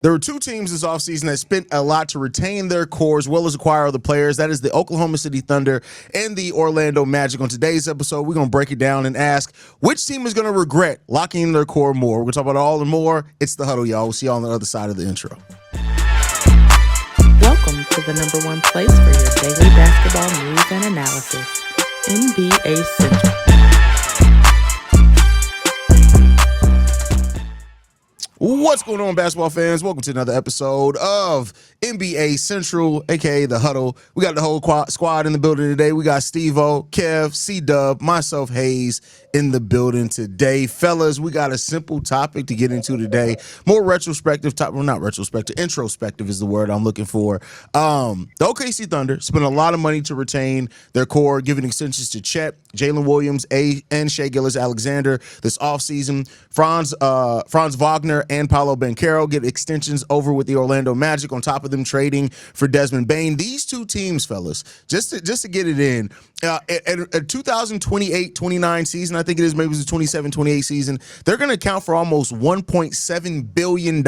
There were two teams this offseason that spent a lot to retain their core as well as acquire other players. That is the Oklahoma City Thunder and the Orlando Magic. On today's episode, we're going to break it down and ask which team is going to regret locking in their core more. We're going to talk about it all and more. It's The Huddle, y'all. We'll see y'all on the other side of the intro. Welcome to the number one place for your daily basketball news and analysis, NBA Central. What's going on, basketball fans? Welcome to another episode of NBA Central, aka The Huddle. We got the whole squad in the building today. We got Steve-O, Kev, C-Dub, myself, Hayes, in the building today. Fellas, we got a simple topic to get into today. More retrospective, not retrospective, introspective is the word I'm looking for. The OKC Thunder spent a lot of money to retain their core, giving extensions to Chet, Jalen Williams, and Shai Gilgeous-Alexander this offseason. Franz Wagner and Paolo Banchero get extensions over with the Orlando Magic, on top of them trading for Desmond Bane. These two teams, fellas, just to get it in, a 2028-29 season, I think it is, maybe it was the 27-28 season, they're going to account for almost $1.7 billion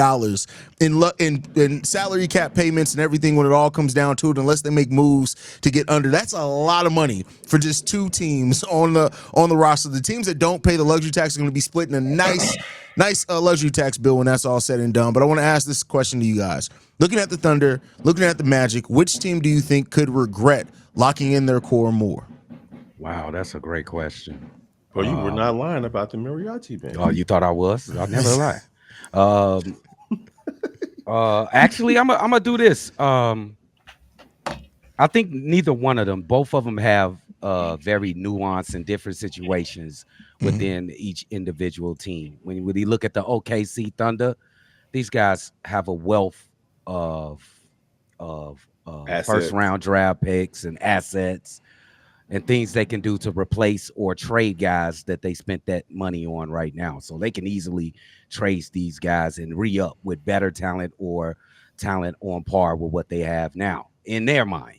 in salary cap payments and everything when it all comes down to it, unless they make moves to get under. That's a lot of money for just two teams on the roster. The teams that don't pay the luxury tax are going to be splitting a nice luxury tax bill when that's all said and done. But I want to ask this question to you guys. Looking at the Thunder, looking at the Magic, which team do you think could regret locking in their core more? Wow, that's a great question. Well, you were not lying about the mariachi band. Oh, you thought I was? I'll never lie. Actually, I'm gonna do this. I think neither one of them, both of them have very nuanced and different situations within each individual team. When you look at the OKC Thunder, these guys have a wealth of first round draft picks and assets and things they can do to replace or trade guys that they spent that money on right now. So they can easily trace these guys and re-up with better talent or talent on par with what they have now in their mind.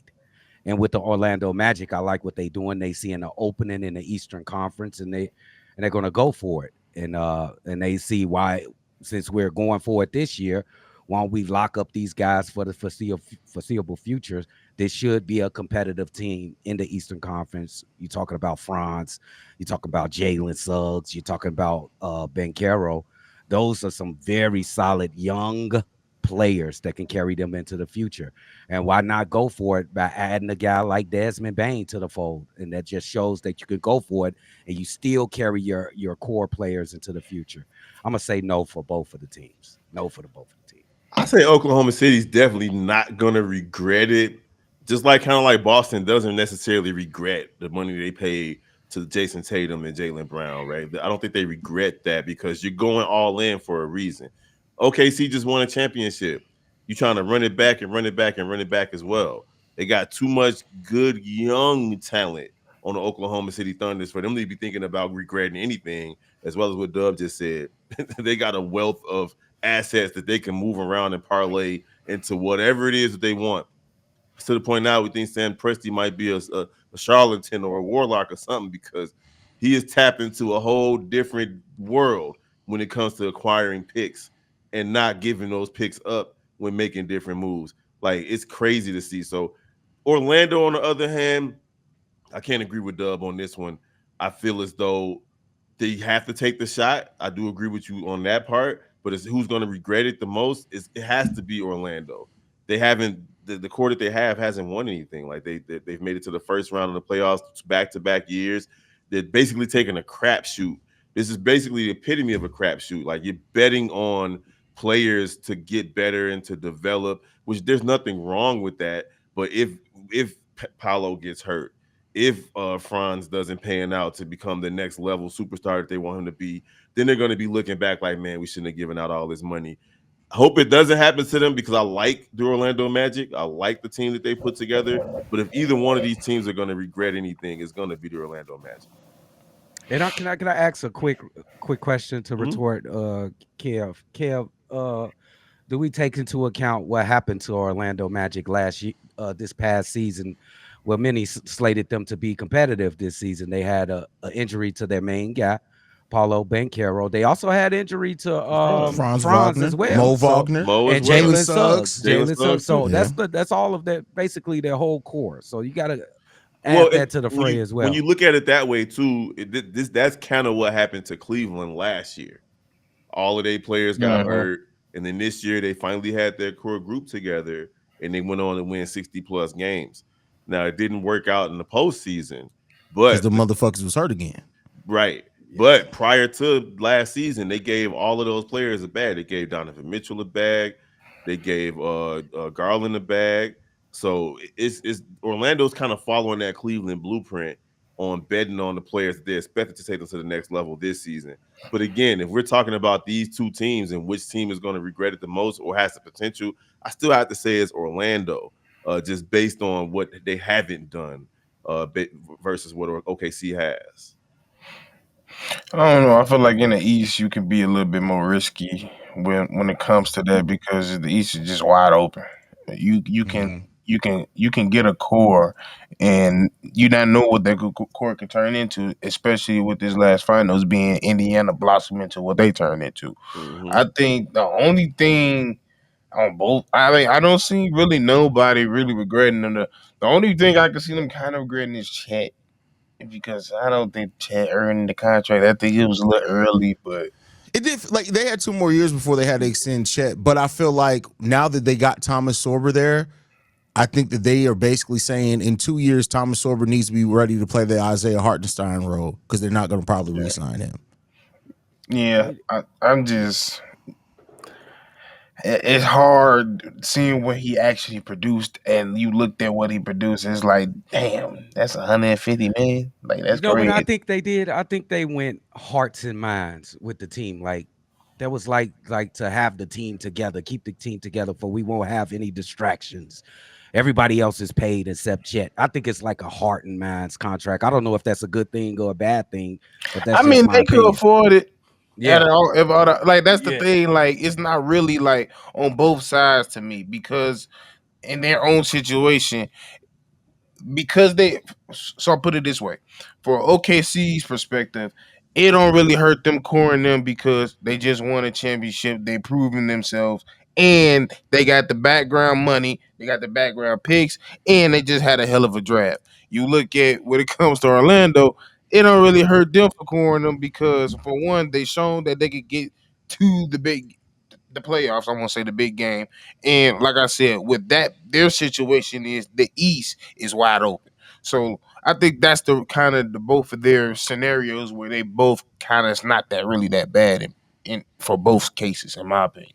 And with the Orlando Magic, I like what they're doing. They see an opening in the Eastern Conference, and they're going to go for it. And they see why, since we're going for it this year, why don't we lock up these guys for the foreseeable future? This should be a competitive team in the Eastern Conference. You're talking about Franz, you're talking about Jalen Suggs, you're talking about Banchero. Those are some very solid young players that can carry them into the future. And why not go for it by adding a guy like Desmond Bane to the fold? And that just shows that you can go for it and you still carry your core players into the future. I'm going to say no for both of the teams. No for both of the teams. I say Oklahoma City's definitely not going to regret it. Just like kind of like Boston doesn't necessarily regret the money they paid to Jason Tatum and Jaylen Brown, right? I don't think they regret that because you're going all in for a reason. OKC just won a championship. You're trying to run it back and run it back and run it back as well. They got too much good young talent on the Oklahoma City Thunders for them to be thinking about regretting anything, as well as what Dub just said. They got a wealth of assets that they can move around and parlay into whatever it is that they want. To the point now, we think Sam Presti might be a charlatan or a warlock or something because he is tapped into a whole different world when it comes to acquiring picks and not giving those picks up when making different moves. Like, it's crazy to see. So Orlando, on the other hand, I can't agree with Dub on this one. I feel as though they have to take the shot. I do agree with you on that part, but it's who's going to regret it the most? It has to be Orlando. They haven't. The core that they have hasn't won anything. Like they've made it to the first round of the playoffs back-to-back years. They're basically taking a crapshoot. This is basically the epitome of a crapshoot. Like, you're betting on players to get better and to develop, which there's nothing wrong with that. But if Paolo gets hurt, if Franz doesn't pan out to become the next level superstar that they want him to be, then they're going to be looking back like, man, we shouldn't have given out all this money. I hope it doesn't happen to them because I like the Orlando Magic. I like the team that they put together. But if either one of these teams are going to regret anything, it's going to be the Orlando Magic. And can I ask a quick question to retort, Kev? Kev, do we take into account what happened to Orlando Magic this past season? Well, many slated them to be competitive this season. They had an injury to their main guy, Paulo Banchero. They also had injury to Franz Franz Wagner, as well. Mo So, Wagner, Mo as and well. Jalen Suggs. Suggs. Jalen Jalen Suggs Suggs. So too. that's all of that, basically their whole core. So you got to Well, add that to the fray as well. when you look at it that way too, that's kind of what happened to Cleveland last year. All of their players got hurt, and then this year they finally had their core group together, and they went on to win 60+ games. Now it didn't work out in the postseason, because but the motherfuckers was hurt again. right. But prior to last season, they gave all of those players a bag. They gave Donovan Mitchell a bag. They gave Garland a bag. So it's Orlando's kind of following that Cleveland blueprint on betting on the players that they expected to take them to the next level this season. But again, if we're talking about these two teams and which team is going to regret it the most or has the potential, I still have to say it's Orlando, just based on what they haven't done versus what OKC has. I don't know. I feel like in the East you can be a little bit more risky when it comes to that because the East is just wide open. You can you can get a core and you not know what that core can turn into, especially with this last finals being Indiana blossom into what they turned into. Mm-hmm. I think the only thing on both, I mean, I don't see really nobody really regretting them. The only thing I can see them kind of regretting is Chet because I don't think Chet earned the contract. I think it was a little early, but It did like they had 2 more years before they had to extend Chet, but I feel like now that they got Thomas Sorber there, I think that they are basically saying in 2 years Thomas Sorber needs to be ready to play the Isaiah Hartenstein role because they're not going to probably re-sign him. yeah, I'm just. It's hard seeing what he actually produced, and you looked at what he produced. It's like, damn, that's 150 million. Like You that's know what I crazy. think they did? I think they went hearts and minds with the team. Like that was like to have the team together, keep the team together, for we won't have any distractions. Everybody else is paid except Chet. I think it's like a heart and minds contract. I don't know if that's a good thing or a bad thing, but that's I just mean, my they could opinion. afford it. Yeah. Like that's the Yeah. thing. Like it's not really like on both sides to me because in their own situation, because they so I'll put it this way. For OKC's perspective, it don't really hurt them coring them because they just won a championship, they proven themselves, and they got the background money, they got the background picks, and they just had a hell of a draft. You look at when it comes to Orlando, it don't really hurt them for coring them because for one, they shown that they could get to the playoffs. I want to say the big game, and like I said, with that, their situation is the East is wide open. So I think that's the kind of the both of their scenarios where they both kind of it's not that really that bad in for both cases, in my opinion.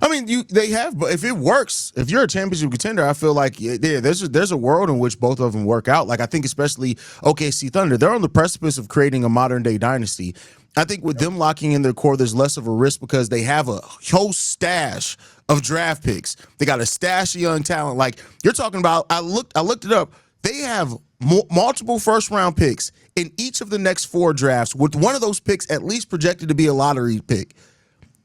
I mean, they have, but if it works, if you're a championship contender, I feel like there's a world in which both of them work out. Like I think especially OKC Thunder, they're on the precipice of creating a modern day dynasty. I think with them locking in their core, there's less of a risk because they have a whole stash of draft picks. They got a stash of young talent. Like you're talking about, I looked it up. They have multiple first round picks in each of the next 4 drafts, with one of those picks at least projected to be a lottery pick.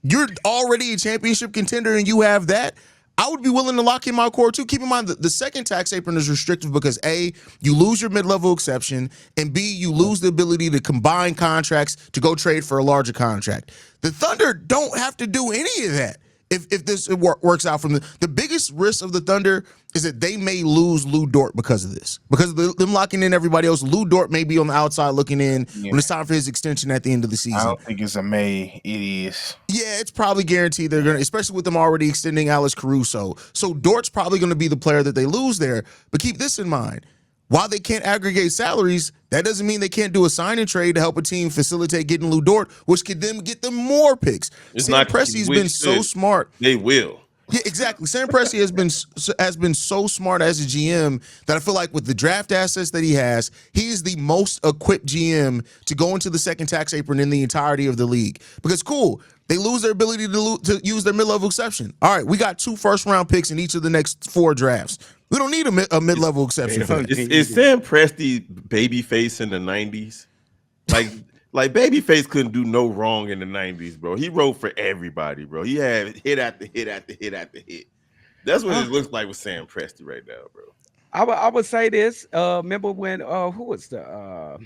You're already a championship contender and you have that. I would be willing to lock in my core too. Keep in mind that the second tax apron is restrictive because A, you lose your mid-level exception, and B, you lose the ability to combine contracts to go trade for a larger contract. The Thunder don't have to do any of that if this works out from the biggest risk of the Thunder is that they may lose Lou Dort because of this. Because of them locking in everybody else, Lou Dort may be on the outside looking in when it's time for his extension at the end of the season. I don't think it's a May. It is. Yeah, it's probably guaranteed they're going to, especially with them already extending Alex Caruso. So Dort's probably going to be the player that they lose there. But keep this in mind. While they can't aggregate salaries, that doesn't mean they can't do a sign and trade to help a team facilitate getting Lou Dort, which could then get them more picks. Sam Presti's been so smart. They will. Yeah, exactly. Sam Presti has been so smart as a GM that I feel like with the draft assets that he is the most equipped GM to go into the second tax apron in the entirety of the league. Because cool, they lose their ability to use their mid-level exception. All right, we got 2 first-round picks in each of the next 4 drafts. We don't need a mid-level exception for that. Is Sam Presti babyface in the 90s? Like Babyface couldn't do no wrong in the 90s, bro. He wrote for everybody, bro. He had hit after hit after hit after hit. That's what it looks like with Sam Presti right now, bro. I would say this. Remember when who was the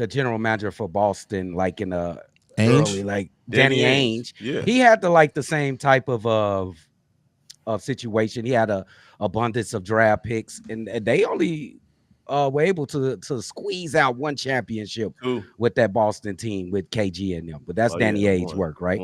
general manager for Boston, like in the early, like Danny Ainge. Yeah. He had the same type of situation. He had a abundance of draft picks, and they only were able to squeeze out one championship with that Boston team with KG and them. But that's Danny Ainge work, right?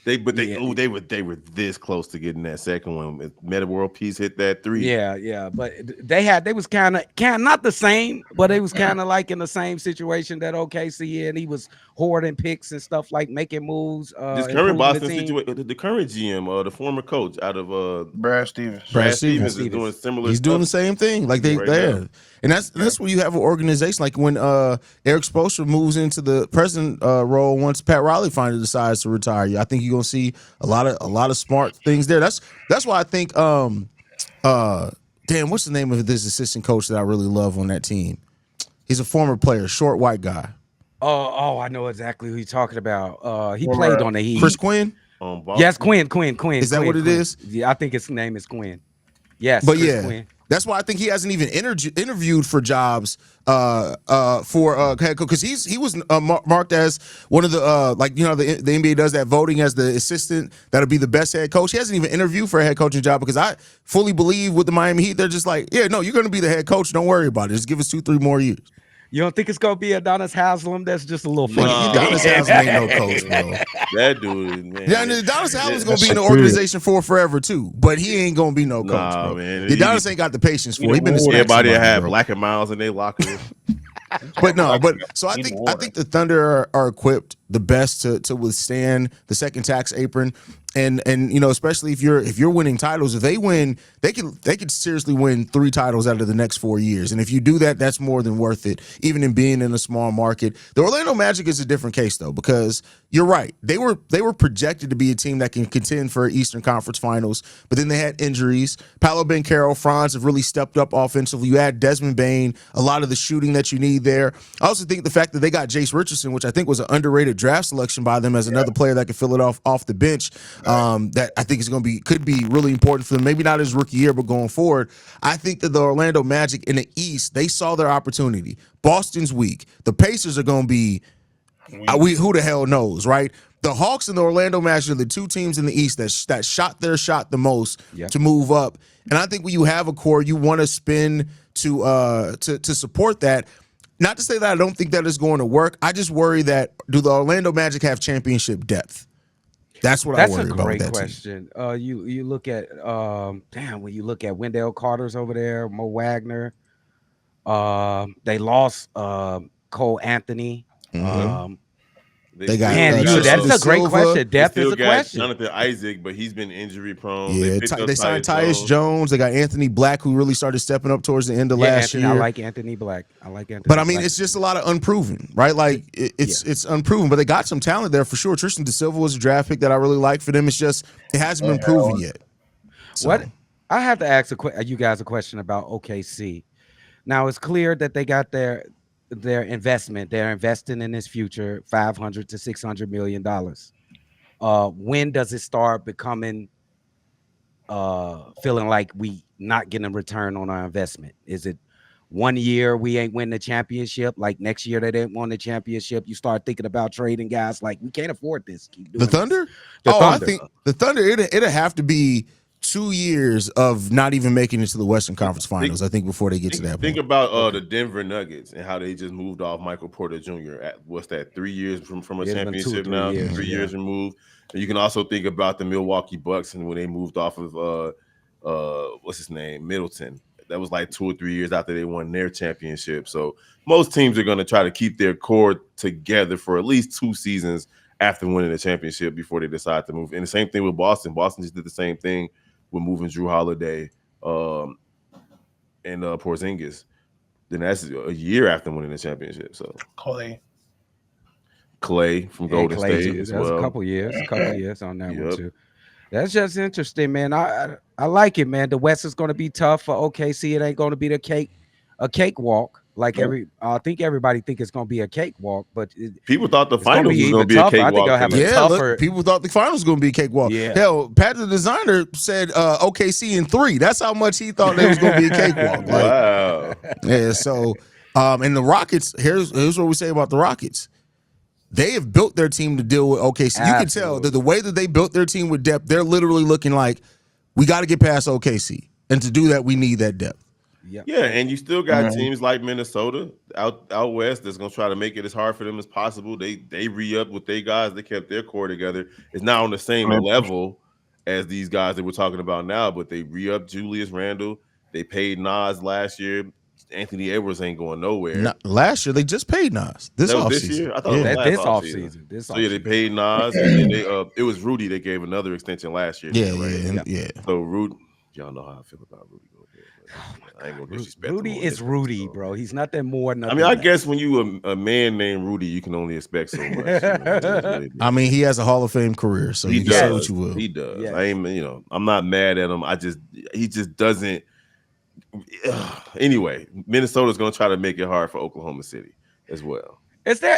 They were this close to getting that second one. Meta World Peace hit that 3. Yeah. But they was kind of not the same, but it was kind of like in the same situation that OKC, and he was hoarding picks and stuff, like making moves. This current Boston situation, the current GM, the former coach out of Brad Stevens. Brad Stevens is doing similar. He's doing the same thing, like they there. And that's when you have an organization, like when Eric Spoelstra moves into the president role once Pat Riley finally decides to retire. I think you're gonna see a lot of smart things there. That's why I think damn, what's the name of this assistant coach that I really love on that team? He's a former player, short white guy. Oh, I know exactly who you're talking about. He played on the Heat. Chris Quinn? Yes, Quinn. Is that what it is? Yeah, I think his name is Quinn. Yes, but Chris Quinn. That's why I think he hasn't even interviewed for jobs for head coach, because he was marked as one of the the NBA does that voting as the assistant that'll be the best head coach. He hasn't even interviewed for a head coaching job, because I fully believe with the Miami Heat, they're just like, yeah, no, you're going to be the head coach. Don't worry about it. Just give us 2-3 more years. You don't think it's gonna be Adonis Haslam? That's just a little funny. Adonis Haslam ain't no coach, bro. That dude, man. Yeah, Adonis Haslam's gonna be in the organization for forever too, but he ain't gonna be no coach, bro. Man. Adonis ain't got the patience for it. He been everybody have Black and Miles in their locker. So I think the Thunder are equipped the best to withstand the second tax apron. And especially if you're winning titles, if they win, they could seriously win 3 titles out of the next 4 years. And if you do that, that's more than worth it, even in being in a small market. The Orlando Magic is a different case though, because you're right. They were projected to be a team that can contend for Eastern Conference Finals, but then they had injuries. Paolo Banchero, Franz have really stepped up offensively. You add Desmond Bane, a lot of the shooting that you need there. I also think the fact that they got Jace Richardson, which I think was an underrated draft selection by them as another player that could fill it off the bench. That I think is could be really important for them. Maybe not his rookie year, but going forward, I think that the Orlando Magic in the East, they saw their opportunity. Boston's weak. The Pacers are going to be, who the hell knows, right? The Hawks and the Orlando Magic are the 2 teams in the East that shot their shot the most to move up. And I think when you have a core, you want to spend to support that. Not to say that I don't think that is going to work. I just worry that, do the Orlando Magic have championship depth? That's what I worry about. That's a great question. You look at when you look at Wendell Carter's over there, Mo Wagner. They lost Cole Anthony. They got that's a great question. Depth is a question. Jonathan Isaac, but he's been injury prone. Yeah, they signed Tyus Jones. They got Anthony Black, who really started stepping up towards the end of last year. I like Anthony Black. But I mean, it's just a lot of unproven, right? Like it's unproven, but they got some talent there for sure. Tristan Da Silva was a draft pick that I really like for them. It's just it hasn't been proven yet. So. What I have to ask you guys a question about OKC. Now it's clear that they got their investment. They're investing in his future, $500 to $600 million. When does it start becoming feeling like we not getting a return on our investment? Is it 1 year we ain't win the championship? Like next year they didn't win the championship. You start thinking about trading guys like we can't afford this. Keep doing the Thunder? I think the Thunder, it'll have to be 2 years of not even making it to the Western Conference Finals, I think, before they get to that point. Think about the Denver Nuggets and how they just moved off Michael Porter Jr. at, what's that, 3 years from a championship now? 3 years removed. And you can also think about the Milwaukee Bucks and when they moved off of, what's his name, Middleton. That was like 2 or 3 years after they won their championship. So most teams are going to try to keep their core together for at least 2 seasons after winning the championship before they decide to move. And the same thing with Boston. Boston just did the same thing with moving Drew Holiday and Porzingis. Then that's a year after winning the championship. So Clay from Golden State as well. A couple years on that one too. That's just interesting, man. I like it, man. The West is going to be tough for OKC. It ain't going to be a cakewalk. Like I think everybody think it's going to be a cakewalk, but people thought the finals was going to be a cakewalk. I think look, people thought the finals was going to be a cakewalk. Yeah. Hell, Pat the designer said OKC in 3. That's how much he thought it was going to be a cakewalk. Wow. Yeah. So, and the Rockets. Here's what we say about the Rockets. they have built their team to deal with OKC. You can tell that the way that they built their team with depth, they're literally looking like, we got to get past OKC. And to do that, we need that depth. Yep. Yeah, and you still got teams like Minnesota out west that's gonna try to make it as hard for them as possible. They re-up with their guys. They kept their core together. It's not on the same level as these guys that we're talking about now, but they re-up Julius Randle. They paid Nas last year. Anthony Edwards ain't going nowhere. Last year they just paid Nas. This year, I thought it was last offseason. So yeah, they paid Nas, and then it was Rudy that gave another extension last year. Yeah. So Rudy, y'all know how I feel about Rudy. I ain't gonna disrespect Rudy is Rudy, bro. He's not that more. I mean, I guess when you a man named Rudy, you can only expect so much. I mean, he has a Hall of Fame career, so you can say what you will. He does. Yes. I ain't, I'm not mad at him. He just doesn't. Anyway, Minnesota's gonna try to make it hard for Oklahoma City as well. Is there?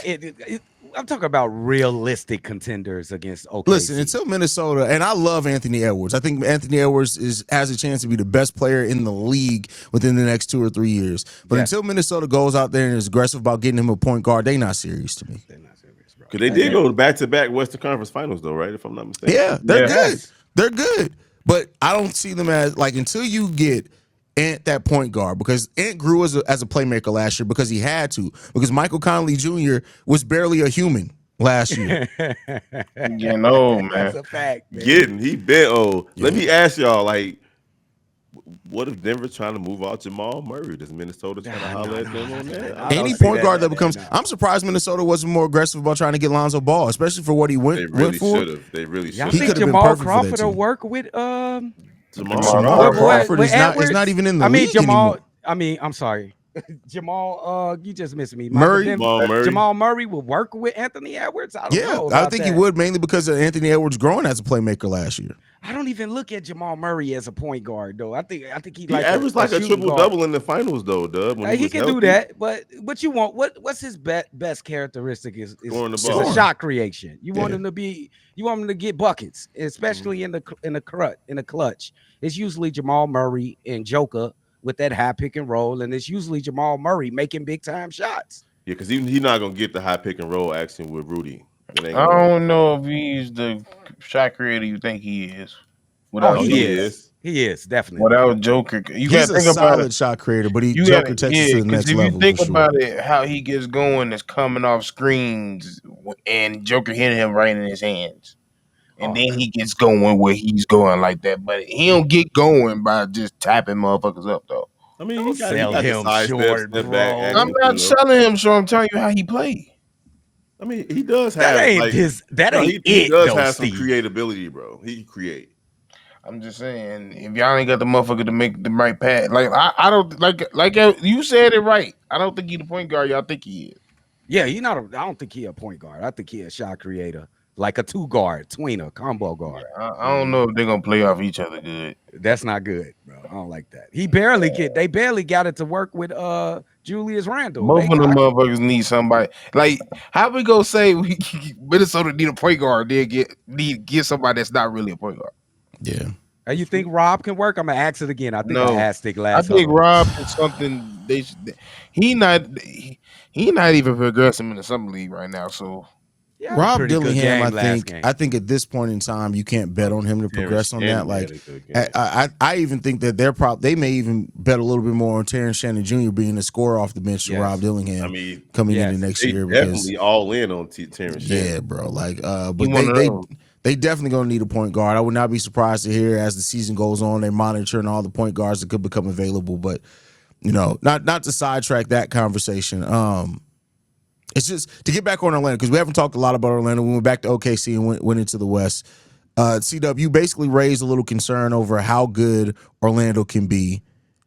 I'm talking about realistic contenders against OKC. Listen, until Minnesota, and I love Anthony Edwards. I think Anthony Edwards has a chance to be the best player in the league within the next 2 or 3 years. But until Minnesota goes out there and is aggressive about getting him a point guard, they're not serious to me. They're not serious, bro. Because they did go back-to-back Western Conference Finals, though, right? If I'm not mistaken. Yeah, they're good. They're good. But I don't see them as, like, until you get Ant that point guard, because Ant grew as a playmaker last year because he had to, because Michael Conley Jr. was barely a human last year. Man. That's a fact, man. He been old. Yeah. Let me ask y'all, like, what if Denver trying to move out Jamal Murray? Does Minnesota trying to holler at them on that? Any point guard that becomes, I'm surprised Minnesota wasn't more aggressive about trying to get Lonzo Ball, especially for what he went for. They really should have. I think Jamal Crawford will work with Jamal Crawford is not even in the league anymore. I'm sorry. Jamal, you just missed me. Murray. Jamal Murray will work with Anthony Edwards. I don't know. I think he would, mainly because of Anthony Edwards growing as a playmaker last year. I don't even look at Jamal Murray as a point guard, though. I think he averaged like a triple-double in the finals, though, Dub. He can do that, but what you want? What's his best characteristic is shot creation. You want him to get buckets, especially in the clutch. It's usually Jamal Murray and Joker with that high pick and roll, and it's usually Jamal Murray making big time shots. Yeah, because he's not gonna get the high pick and roll action with Rudy. I don't know if he's the shot creator you think he is. He is definitely. Without Joker, he's a solid shot creator, but Joker takes it to the next level. If you think about it, how he gets going is coming off screens, and Joker hitting him right in his hands. And then he gets going where he's going like that. But he don't get going by just tapping motherfuckers up, though. I mean, he sell him short, bro. I'm not selling him, so I'm telling you how he plays. I mean, he does have he does have some creatability, bro. He create. I'm just saying, if y'all ain't got the motherfucker to make the right pass, like I don't like you said it right. I don't think he the point guard y'all think he is. Yeah, I don't think he a point guard. I think he a shot creator. Like a two-guard, tweener, combo guard. I don't know if they're gonna play off each other good. That's not good, bro. I don't like that. They barely got it to work with Julius Randle. Both of them motherfuckers need somebody. Like, how we gonna say Minnesota need a point guard, then get somebody that's not really a point guard? Yeah. And you think Rob can work? I'm gonna ask it again. I think I asked it last. I think Rob is something he not even progressing in the summer league right now, so. Yeah, Rob Dillingham, I think at this point in time, you can't bet on him to progress on that. Like, I even think that they may even bet a little bit more on Terrence Shannon Jr. being a scorer off the bench to Rob Dillingham. I mean, coming in the next year, definitely all in on Terrence Shannon. Yeah, bro. Like, but they definitely gonna need a point guard. I would not be surprised to hear as the season goes on, they're monitoring all the point guards that could become available. But not to sidetrack that conversation. It's just to get back on Orlando, because we haven't talked a lot about Orlando. We went back to OKC and went into the West. CW, you basically raised a little concern over how good Orlando can be.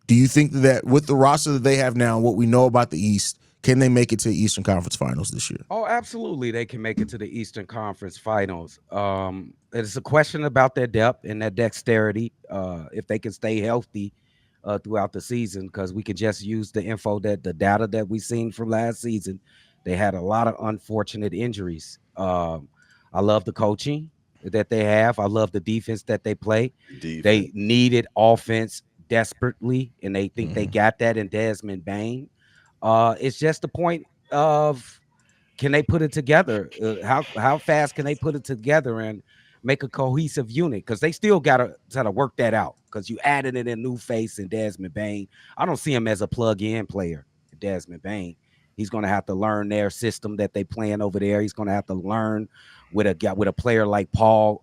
Do you think that with the roster that they have now and what we know about the East, can they make it to the Eastern Conference Finals this year? Oh, absolutely. They can make it to the Eastern Conference Finals. It's a question about their depth and their dexterity, if they can stay healthy throughout the season, because we can just use the data that we've seen from last season. They had a lot of unfortunate injuries. I love the coaching that they have. I love the defense that they play. They needed offense desperately, and they think they got that in Desmond Bane. It's just the point of can they put it together? How fast can they put it together and make a cohesive unit? Because they still gotta work that out. Because you added in a new face in Desmond Bane. I don't see him as a plug-in player. Desmond Bane. He's going to have to learn their system that they playing over there. He's going to have to learn with a player like Paolo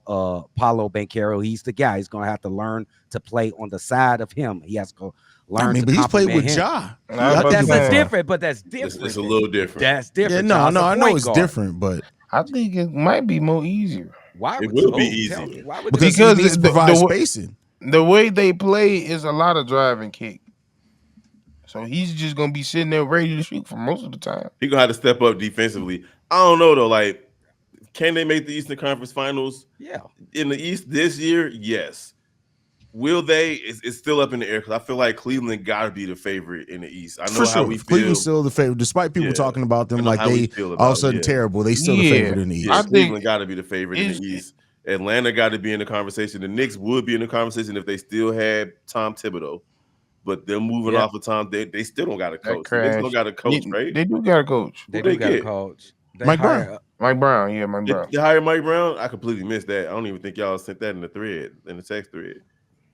Banchero. He's the guy. He's going to have to learn to play on the side of him. He has to learn. But he's played with Ja. That's different. It's a little different. That's different. Yeah, no, I know it's different, but I think it might be more easier. Why it will be easier? Because he needs to provide spacing. The way they play is a lot of drive and kick. So he's just gonna be sitting there ready to shoot for most of the time. He's gonna have to step up defensively. I don't know though. Like, can they make the Eastern Conference Finals? Yeah. In the East this year, yes. Will they? It's still up in the air because I feel like Cleveland got to be the favorite in the East. I know how we feel. Cleveland's still the favorite, despite people talking about them like they all of a sudden terrible. They still the favorite in the East. I think Cleveland got to be the favorite in the East. Atlanta got to be in the conversation. The Knicks would be in the conversation if they still had Tom Thibodeau. But they're moving off of Tom. They still don't got a coach. They still got a coach, right? They do got a coach. They do got a coach. Mike Brown. Mike Brown, yeah, Mike Brown. You hired Mike Brown? I completely missed that. I don't even think y'all sent that in the text thread.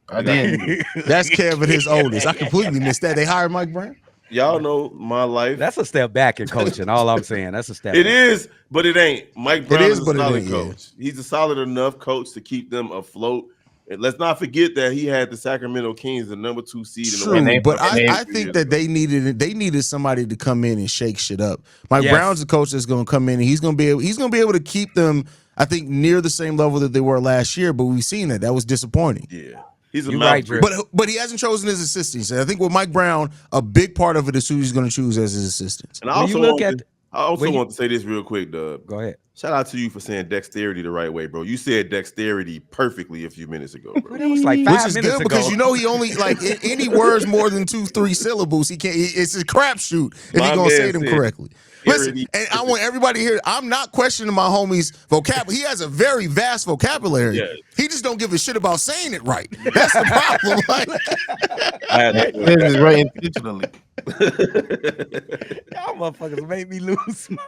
I didn't. That's Kevin, his oldest. I completely missed that. They hired Mike Brown? Y'all know my life. That's a step back in coaching. All I'm saying. That's a step It back. is, but it ain't. Mike Brown is a solid coach. Yeah. He's a solid enough coach to keep them afloat. And let's not forget that he had the Sacramento Kings, the number 2 seed in the West. But I think that they needed somebody to come in and shake shit up. Mike Brown's the coach that's going to come in and he's going to be able to keep them, I think, near the same level that they were last year. But we've seen that was disappointing. Yeah, he's a right, but he hasn't chosen his assistants. I think with Mike Brown, a big part of it is who he's going to choose as his assistants. And I also want to say this real quick, Dub. Go ahead. Shout out to you for saying dexterity the right way, bro. You said dexterity perfectly a few minutes ago, bro. That was like 5 minutes ago. Which is good because you know he only like any words more than 2-3 syllables. He can't. It's a crapshoot if he's gonna say them correctly. Listen, and I want everybody here. I'm not questioning my homie's vocabulary. He has a very vast vocabulary. Yes. He just don't give a shit about saying it right. That's the problem. Like, this is right intentionally. Y'all motherfuckers made me lose my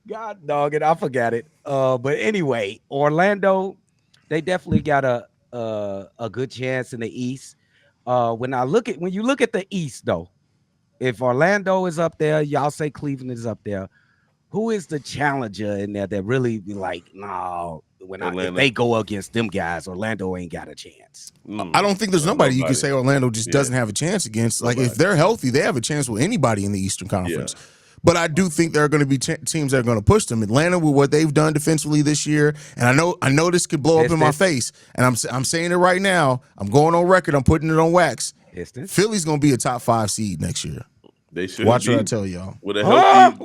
God dog it, I forgot it. But anyway, Orlando, they definitely got a good chance in the East. When you look at the East though, if Orlando is up there, y'all say Cleveland is up there. Who is the challenger in there that really be like, no, if they go against them guys, Orlando ain't got a chance? I don't think there's nobody you can say Orlando just doesn't have a chance against. Like if they're healthy, they have a chance with anybody in the Eastern Conference. Yeah. But I do think there are going to be teams that are going to push them. Atlanta with what they've done defensively this year, and I know this could blow up in my face, and I'm saying it right now. I'm going on record. I'm putting it on wax. Philly's going to be a top 5 seed next year. They should watch what I tell y'all. With a healthy,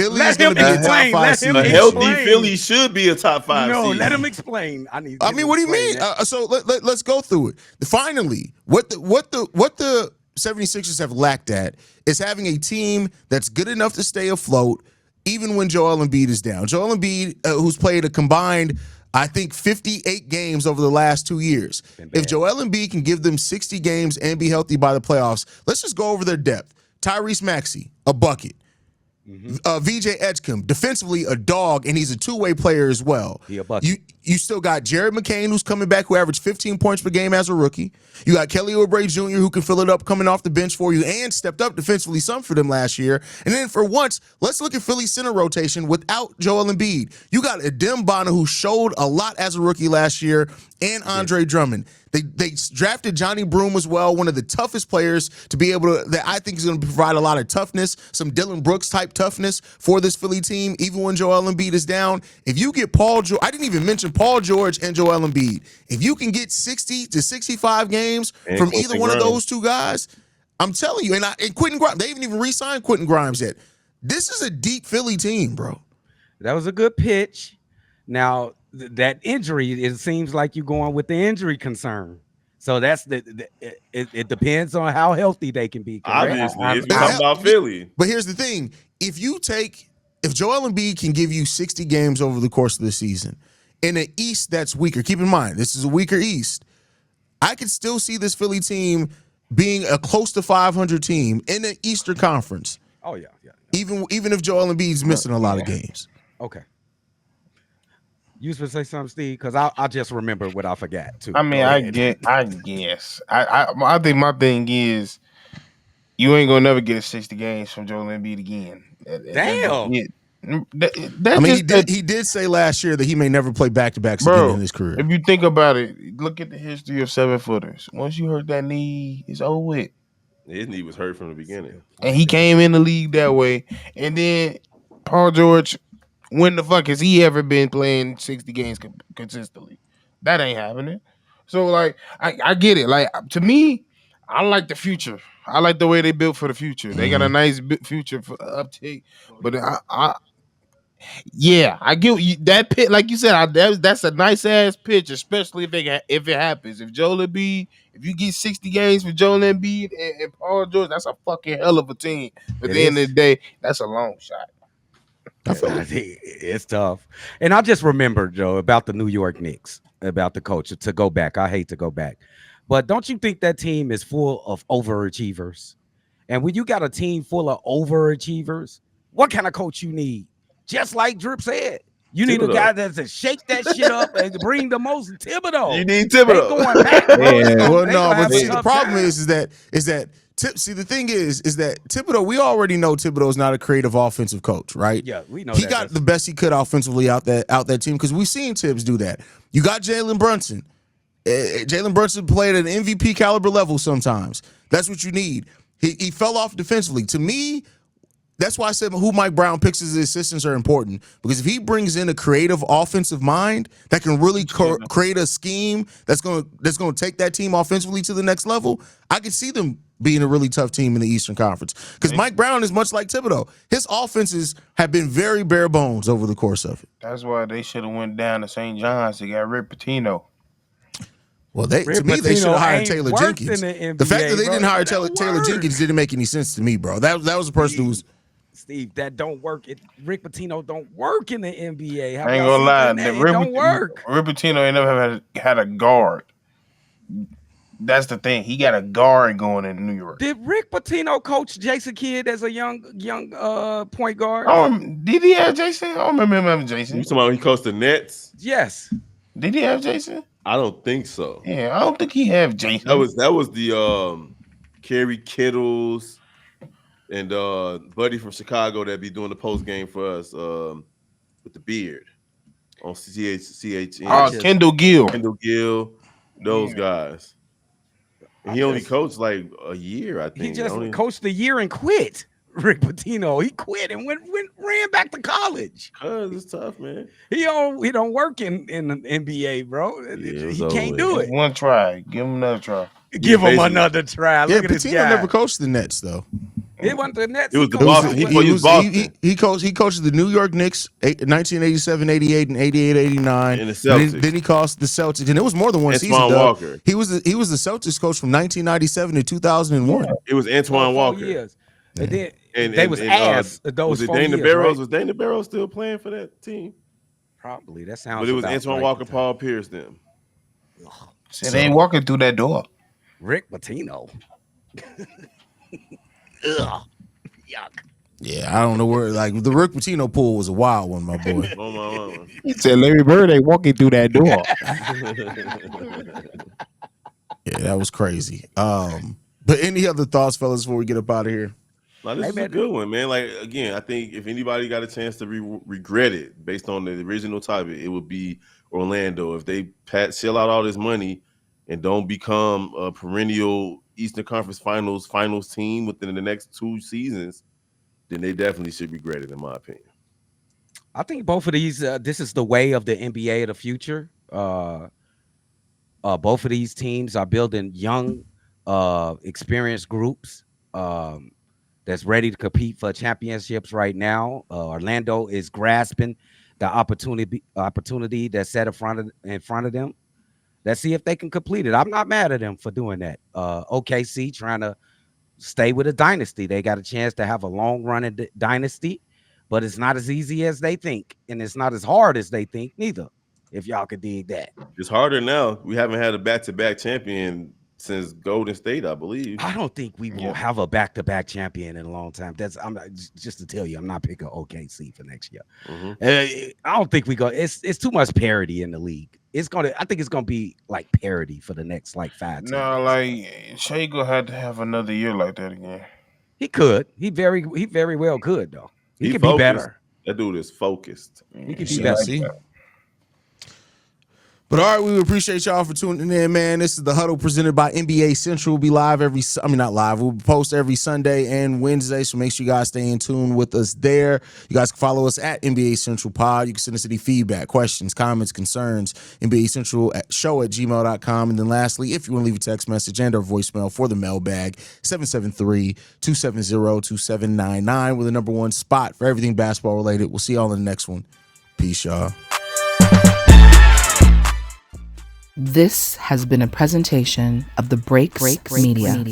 Philly's going to be a top 5 seed. A healthy Philly should be a top 5 seed. No, let him explain. I mean, what do you mean? So let's go through it. Finally, what the 76ers have lacked at is having a team that's good enough to stay afloat even when Joel Embiid is down. Joel Embiid, who's played a combined, I think, 58 games over the last 2 years. If Joel Embiid can give them 60 games and be healthy by the playoffs, let's just go over their depth. Tyrese Maxey, a bucket. VJ Edgecombe, defensively a dog, and he's a two-way player as well. You still got Jared McCain, who's coming back, who averaged 15 points per game as a rookie. You got Kelly Oubre Jr., who can fill it up coming off the bench for you and stepped up defensively some for them last year. And then for once, let's look at Philly's center rotation without Joel Embiid. You got Adem Bana, who showed a lot as a rookie last year, and Andre Drummond. They drafted Johnny Broom as well, one of the toughest players to be able to, that I think is going to provide a lot of toughness, some Dylan Brooks type toughness for this Philly team, even when Joel Embiid is down. If you get I didn't even mention Paul George and Joel Embiid. If you can get 60 to 65 games from either one of those two guys, I'm telling you, and Quentin Grimes, they haven't even re-signed Quentin Grimes yet. This is a deep Philly team, bro. That was a good pitch. Now, that injury, it seems like you're going with the injury concern. So that's it depends on how healthy they can be. Obviously, if you're talking about Philly. But here's the thing. If Joel Embiid can give you 60 games over the course of the season in an East that's weaker, keep in mind, this is a weaker East, I could still see this Philly team being a close to 500 team in the Eastern Conference. Oh yeah. Even if Joel Embiid's missing a lot of games. Okay. You supposed to say something, Steve? Because I just remember what I forgot too. I mean, I guess. I think my thing is you ain't gonna never get a 60 games from Joel Embiid again. Damn. I mean, he did say last year that he may never play back-to-backs again in his career. If you think about it, look at the history of 7-footers. Once you hurt that knee, it's over with. His knee was hurt from the beginning, and he came in the league that way. And then Paul George, when the fuck has he ever been playing 60 games consistently? That ain't happening. So like, I get it. Like to me, I like the future. I like the way they built for the future. They got a nice future for uptake, but I get you, that pitch. Like you said, that's a nice ass pitch, especially if it happens. If Joel Embiid, if you get 60 games for Joel Embiid and Paul George, that's a fucking hell of a team. But at the end of the day, that's a long shot. It's tough. And I just remember, Joe, about the New York Knicks, about the coach. To go back, I hate to go back, but don't you think that team is full of overachievers? And when you got a team full of overachievers, what kind of coach you need? Just like Drip said, you need a guy that's to shake that shit up and bring the most. Thibodeau. You need Thibodeau. They going back, bro. Well, no, but see, the problem is that the thing is that Thibodeau, we already know Thibodeau's not a creative offensive coach, right? Yeah, we know he got the best he could offensively out that team because we've seen Tibbs do that. You got Jalen Brunson. Jalen Brunson played at an MVP caliber level sometimes. That's what you need. He fell off defensively. To me, that's why I said who Mike Brown picks as his assistants are important, because if he brings in a creative offensive mind that can really create a scheme that's going to take that team offensively to the next level, I could see them being a really tough team in the Eastern Conference. Because Mike Brown is much like Thibodeau. His offenses have been very bare bones over the course of it. That's why they should have went down to St. John's. They got Rick Pitino. Well, they should have hired Taylor Jenkins. The fact that they didn't hire Taylor Jenkins didn't make any sense to me, bro. That was a person who was. Steve, that don't work. Rick Pitino don't work in the NBA. I ain't gonna lie, it don't work. Rick Pitino ain't never had a guard. That's the thing. He got a guard going in New York. Did Rick Pitino coach Jason Kidd as a young point guard? Did he have Jason? I don't remember him having Jason. You talking about he coached the Nets? Yes. Did he have Jason? I don't think so. Yeah, I don't think he have Jason. That was the Kerry Kittles and buddy from Chicago that be doing the post game for us with the beard on CHN. Kendall Gill. Kendall Gill, those guys. And he only coached like a year, I think. He just coached a year and quit. Rick Pitino, he quit and ran back to college. Cause it's tough, man. He don't work in the NBA, bro. He can't do it. One try, give him another try. Give him another try. Look at this guy. Pitino never coached the Nets though. It wasn't the Nets. It was the Boston. He coached the New York Knicks 1987, 88, and 88, 89. And the Celtics. Then he coached the Celtics, and it was more than one season. Walker. He was the Celtics coach from 1997 to 2001. It was Antoine Walker. Years. And then they was ass. Was it Dana Barrows? Right? Was Dana Barrows still playing for that team? Probably. That sounds. But it was Antoine Walker, Paul Pierce, them. So they ain't walking through that door. Rick Pitino. Ugh. Yuck. Yeah, I don't know where. Like the Rick Pitino pool was a wild one, my boy. He said Larry Bird ain't walking through that door. Yeah, that was crazy. But any other thoughts, fellas, before we get up out of here? Now, this is a good one, man. Like, again, I think if anybody got a chance to regret it based on the original topic, it would be Orlando. If they shell out all this money and don't become a perennial Eastern Conference Finals team within the next 2 seasons, then they definitely should regret it, in my opinion. I think both of these, this is the way of the NBA of the future. Both of these teams are building young, experienced groups that's ready to compete for championships right now. Orlando is grasping the opportunity that's set in front of them. Let's see if they can complete it. I'm not mad at them for doing that. OKC trying to stay with a dynasty. They got a chance to have a long running dynasty, but it's not as easy as they think, and it's not as hard as they think neither. If y'all could dig that, it's harder now. We haven't had a back-to-back champion since Golden State, I believe. I don't think we will Yeah. have a back-to-back champion in a long time. I'm not, just to tell you, I'm not picking OKC for next year. Mhm. I don't think we go. It's too much parity in the league. I think it's gonna be like parity for the next like 5 10 Nah, years. like Shai gonna have to have another year like that again. He could. He very well could though. He could be focused. better. That dude is focused. He could be Shall better. see. But all right, we appreciate y'all for tuning in, man. This is the Huddle presented by NBA Central. We'll be live not live. We'll post every Sunday and Wednesday, so make sure you guys stay in tune with us there. You guys can follow us at NBA Central Pod. You can send us any feedback, questions, comments, concerns, NBA Central show@gmail.com. And then lastly, if you want to leave a text message and or voicemail for the mailbag, 773-270-2799 with the number one spot for everything basketball related. We'll see y'all in the next one. Peace, y'all. This has been a presentation of the Break Media.